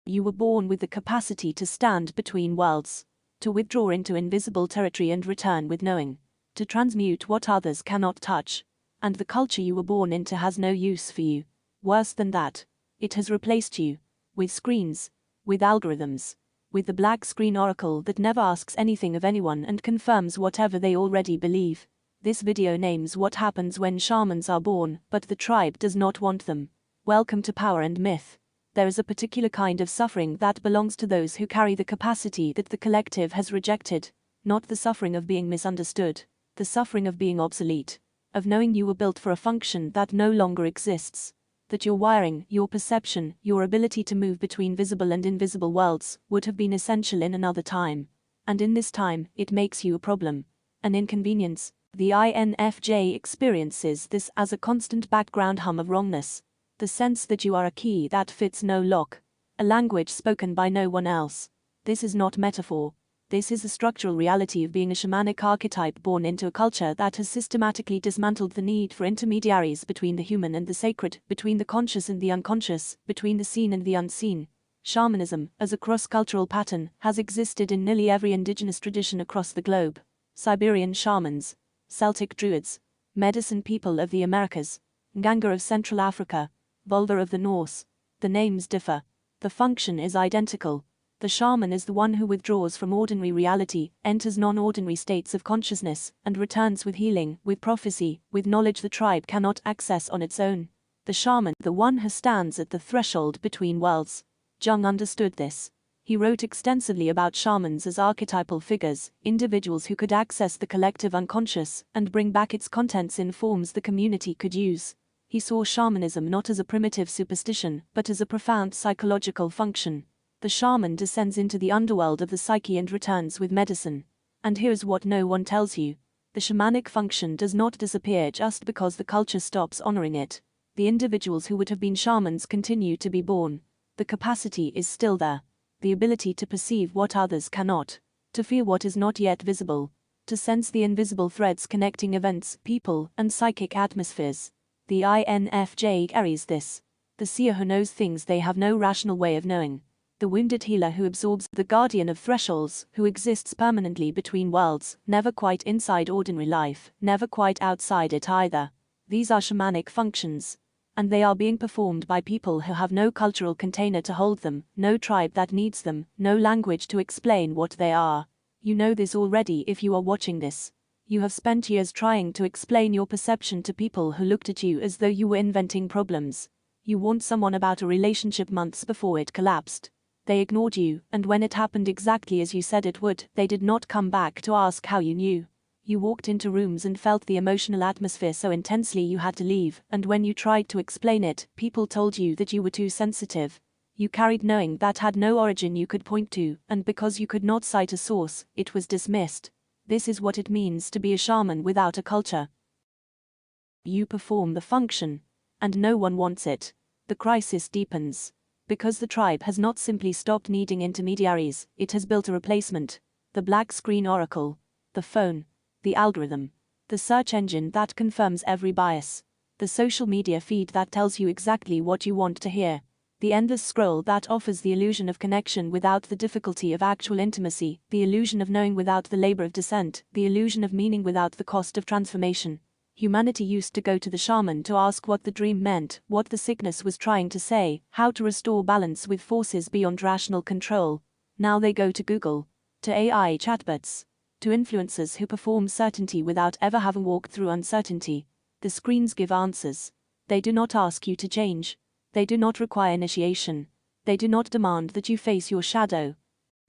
You were born with the capacity to stand between worlds, to withdraw into invisible territory and return with knowing, to transmute what others cannot touch. And the culture you were born into has no use for you. Worse than that, it has replaced you, with screens, with algorithms, with the black screen oracle that never asks anything of anyone and confirms whatever they already believe. This video names what happens when shamans are born, but the tribe does not want them. Welcome to Power and Myth. There is a particular kind of suffering that belongs to those who carry the capacity that the collective has rejected, not the suffering of being misunderstood, the suffering of being obsolete, of knowing you were built for a function that no longer exists, that your wiring, your perception, your ability to move between visible and invisible worlds would have been essential in another time. And in this time, it makes you a problem, an inconvenience. The INFJ experiences this as a constant background hum of wrongness, the sense that you are a key that fits no lock, a language spoken by no one else. This is not metaphor. This is the structural reality of being a shamanic archetype born into a culture that has systematically dismantled the need for intermediaries between the human and the sacred, between the conscious and the unconscious, between the seen and the unseen. Shamanism, as a cross-cultural pattern, has existed in nearly every indigenous tradition across the globe. Siberian shamans, Celtic druids, medicine people of the Americas, Nganga of Central Africa, Volva of the Norse. The names differ. The function is identical. The shaman is the one who withdraws from ordinary reality, enters non-ordinary states of consciousness, and returns with healing, with prophecy, with knowledge the tribe cannot access on its own. The shaman, the one who stands at the threshold between worlds. Jung understood this. He wrote extensively about shamans as archetypal figures, individuals who could access the collective unconscious and bring back its contents in forms the community could use. He saw shamanism not as a primitive superstition, but as a profound psychological function. The shaman descends into the underworld of the psyche and returns with medicine. And here's what no one tells you. The shamanic function does not disappear just because the culture stops honoring it. The individuals who would have been shamans continue to be born. The capacity is still there. The ability to perceive what others cannot, to feel what is not yet visible, to sense the invisible threads connecting events, people, and psychic atmospheres. The INFJ carries this. The seer who knows things they have no rational way of knowing. The wounded healer who absorbs, the guardian of thresholds, who exists permanently between worlds, never quite inside ordinary life, never quite outside it either. These are shamanic functions. And they are being performed by people who have no cultural container to hold them, no tribe that needs them, no language to explain what they are. You know this already if you are watching this. You have spent years trying to explain your perception to people who looked at you as though you were inventing problems. You warned someone about a relationship months before it collapsed. They ignored you, and when it happened exactly as you said it would, they did not come back to ask how you knew. You walked into rooms and felt the emotional atmosphere so intensely you had to leave, and when you tried to explain it, people told you that you were too sensitive. You carried knowing that had no origin you could point to, and because you could not cite a source, it was dismissed. This is what it means to be a shaman without a culture. You perform the function, and no one wants it. The crisis deepens. Because the tribe has not simply stopped needing intermediaries, it has built a replacement. The black screen oracle, the phone, the algorithm, the search engine that confirms every bias, the social media feed that tells you exactly what you want to hear, the endless scroll that offers the illusion of connection without the difficulty of actual intimacy, the illusion of knowing without the labor of descent, the illusion of meaning without the cost of transformation. Humanity used to go to the shaman to ask what the dream meant, what the sickness was trying to say, how to restore balance with forces beyond rational control. Now they go to Google, to AI chatbots, to influencers who perform certainty without ever having walked through uncertainty. The screens give answers. They do not ask you to change. They do not require initiation. They do not demand that you face your shadow.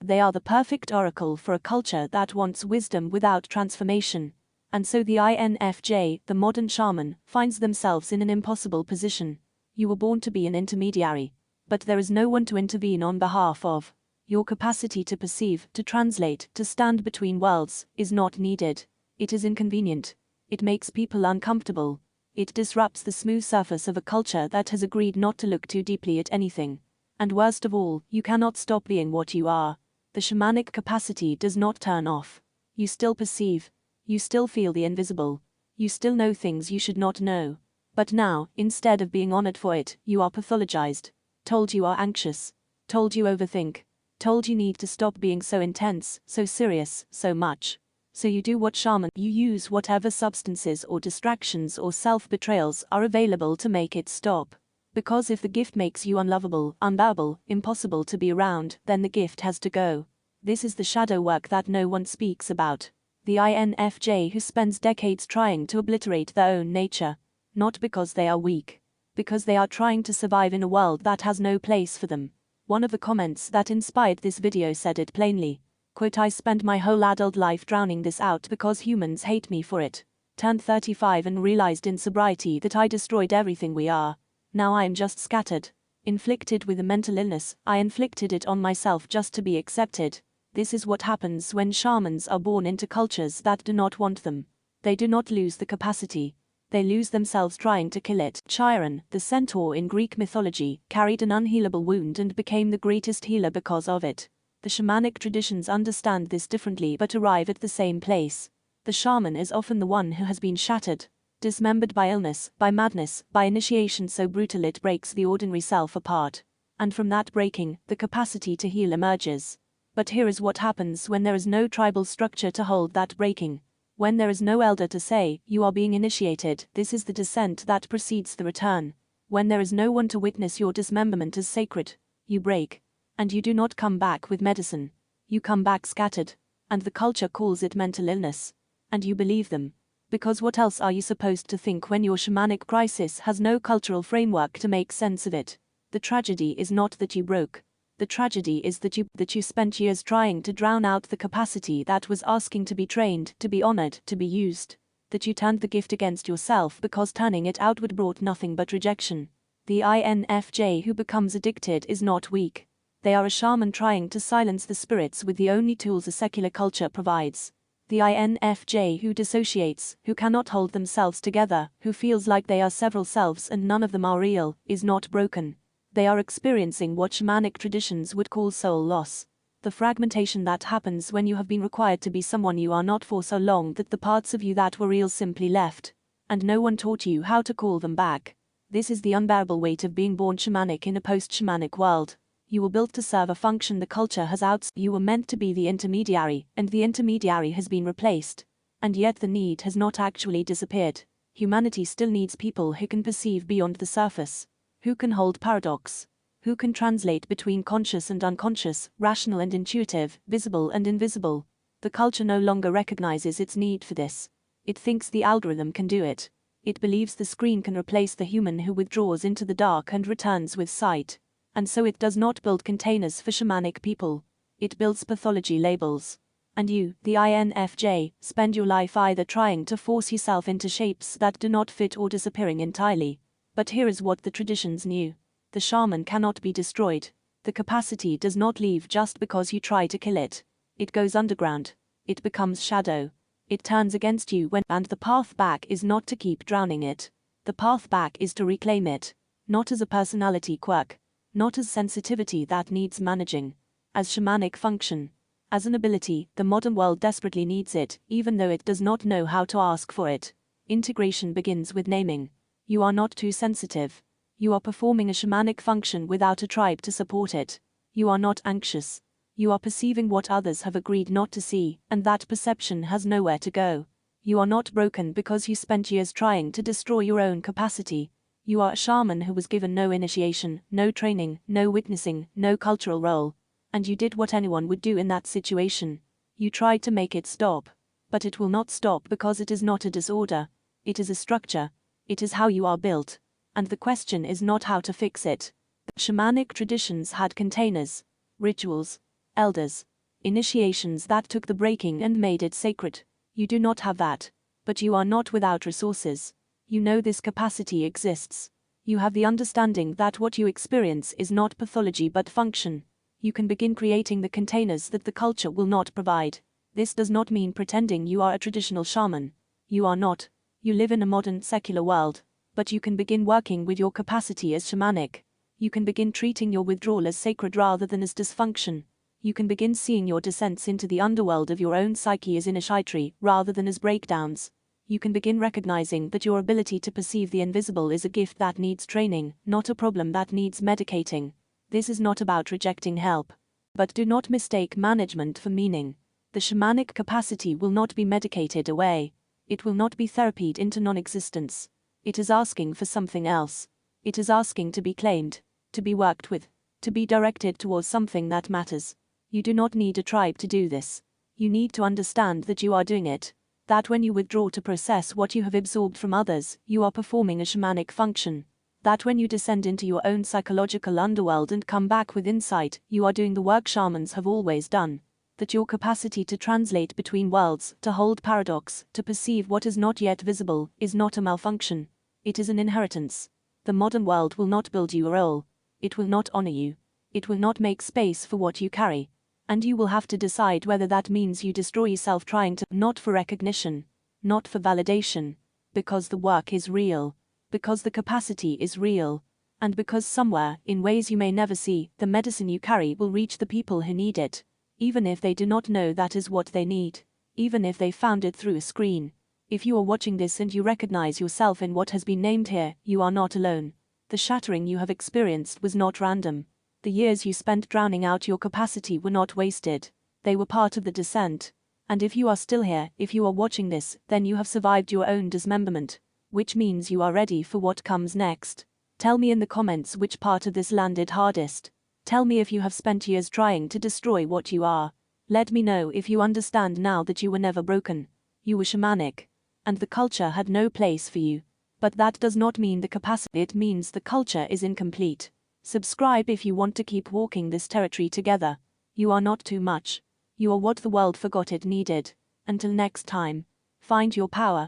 They are the perfect oracle for a culture that wants wisdom without transformation. And so the INFJ, the modern shaman, finds themselves in an impossible position. You were born to be an intermediary, but there is no one to intervene on behalf of. Your capacity to perceive, to translate, to stand between worlds, is not needed. It is inconvenient. It makes people uncomfortable. It disrupts the smooth surface of a culture that has agreed not to look too deeply at anything. And worst of all, you cannot stop being what you are. The shamanic capacity does not turn off. You still perceive. You still feel the invisible. You still know things you should not know. But now, instead of being honored for it, you are pathologized. Told you are anxious. told you overthink, told you need to stop being so intense, so serious, so much. So you do what shaman, you use whatever substances or distractions or self-betrayals are available to make it stop. Because if the gift makes you unlovable, unbearable, impossible to be around, then the gift has to go. This is the shadow work that no one speaks about. The INFJ who spends decades trying to obliterate their own nature. Not because they are weak. Because they are trying to survive in a world that has no place for them. One of the comments that inspired this video said it plainly. Quote, I spent my whole adult life drowning this out because humans hate me for it. Turned 35 and realized in sobriety that I destroyed everything we are. Now I am just scattered. Inflicted with a mental illness, I inflicted it on myself just to be accepted. This is what happens when shamans are born into cultures that do not want them. They do not lose the capacity. They lose themselves trying to kill it. Chiron, the centaur in Greek mythology, carried an unhealable wound and became the greatest healer because of it. The shamanic traditions understand this differently but arrive at the same place. The shaman is often the one who has been shattered, dismembered by illness, by madness, by initiation so brutal it breaks the ordinary self apart. And from that breaking, the capacity to heal emerges. But here is what happens when there is no tribal structure to hold that breaking. When there is no elder to say, you are being initiated, this is the descent that precedes the return. When there is no one to witness your dismemberment as sacred, you break. And you do not come back with medicine. You come back scattered. And the culture calls it mental illness. And you believe them. Because what else are you supposed to think when your shamanic crisis has no cultural framework to make sense of it? The tragedy is not that you broke. The tragedy is that you spent years trying to drown out the capacity that was asking to be trained, to be honored, to be used. That you turned the gift against yourself because turning it outward brought nothing but rejection. The INFJ who becomes addicted is not weak. They are a shaman trying to silence the spirits with the only tools a secular culture provides. The INFJ who dissociates, who cannot hold themselves together, who feels like they are several selves and none of them are real, is not broken. They are experiencing what shamanic traditions would call soul loss. The fragmentation that happens when you have been required to be someone you are not for so long that the parts of you that were real simply left. And no one taught you how to call them back. This is the unbearable weight of being born shamanic in a post-shamanic world. You were built to serve a function the culture has you were meant to be the intermediary, and the intermediary has been replaced. And yet the need has not actually disappeared. Humanity still needs people who can perceive beyond the surface. Who can hold paradox? Who can translate between conscious and unconscious, rational and intuitive, visible and invisible? The culture no longer recognizes its need for this. It thinks the algorithm can do it. It believes the screen can replace the human who withdraws into the dark and returns with sight. And so it does not build containers for shamanic people. It builds pathology labels. And you, the INFJ, spend your life either trying to force yourself into shapes that do not fit or disappearing entirely. But here is what the traditions knew. The shaman cannot be destroyed. The capacity does not leave just because you try to kill it. It goes underground. It becomes shadow. It turns against you and the path back is not to keep drowning it. The path back is to reclaim it. Not as a personality quirk. Not as sensitivity that needs managing. As shamanic function. As an ability, the modern world desperately needs it, even though it does not know how to ask for it. Integration begins with naming. You are not too sensitive. You are performing a shamanic function without a tribe to support it. You are not anxious. You are perceiving what others have agreed not to see, and that perception has nowhere to go. You are not broken because you spent years trying to destroy your own capacity. You are a shaman who was given no initiation, no training, no witnessing, no cultural role. And you did what anyone would do in that situation. You tried to make it stop. But it will not stop because it is not a disorder. It is a structure. It is how you are built. And the question is not how to fix it. The shamanic traditions had containers, rituals, elders, initiations that took the breaking and made it sacred. You do not have that. But you are not without resources. You know this capacity exists. You have the understanding that what you experience is not pathology but function. You can begin creating the containers that the culture will not provide. This does not mean pretending you are a traditional shaman. You are not. You live in a modern, secular world. But you can begin working with your capacity as shamanic. You can begin treating your withdrawal as sacred rather than as dysfunction. You can begin seeing your descents into the underworld of your own psyche as initiatory rather than as breakdowns. You can begin recognizing that your ability to perceive the invisible is a gift that needs training, not a problem that needs medicating. This is not about rejecting help. But do not mistake management for meaning. The shamanic capacity will not be medicated away. It will not be therapied into non-existence. It is asking for something else. It is asking to be claimed, to be worked with, to be directed towards something that matters. You do not need a tribe to do this. You need to understand that you are doing it, that when you withdraw to process what you have absorbed from others, you are performing a shamanic function, that when you descend into your own psychological underworld and come back with insight, you are doing the work shamans have always done, that your capacity to translate between worlds, to hold paradox, to perceive what is not yet visible, is not a malfunction. It is an inheritance. The modern world will not build you a role. It will not honor you. It will not make space for what you carry. And you will have to decide whether that means you destroy yourself trying to, not for recognition, not for validation, because the work is real, because the capacity is real, and because somewhere, in ways you may never see, the medicine you carry will reach the people who need it, even if they do not know that is what they need, even if they found it through a screen. If you are watching this and you recognize yourself in what has been named here, you are not alone. The shattering you have experienced was not random. The years you spent drowning out your capacity were not wasted. They were part of the descent. And if you are still here, if you are watching this, then you have survived your own dismemberment, which means you are ready for what comes next. Tell me in the comments which part of this landed hardest. Tell me if you have spent years trying to destroy what you are. Let me know if you understand now that you were never broken. You were shamanic. And the culture had no place for you. But that does not mean the capacity, it means the culture is incomplete. Subscribe if you want to keep walking this territory together. You are not too much. You are what the world forgot it needed. Until next time, find your power.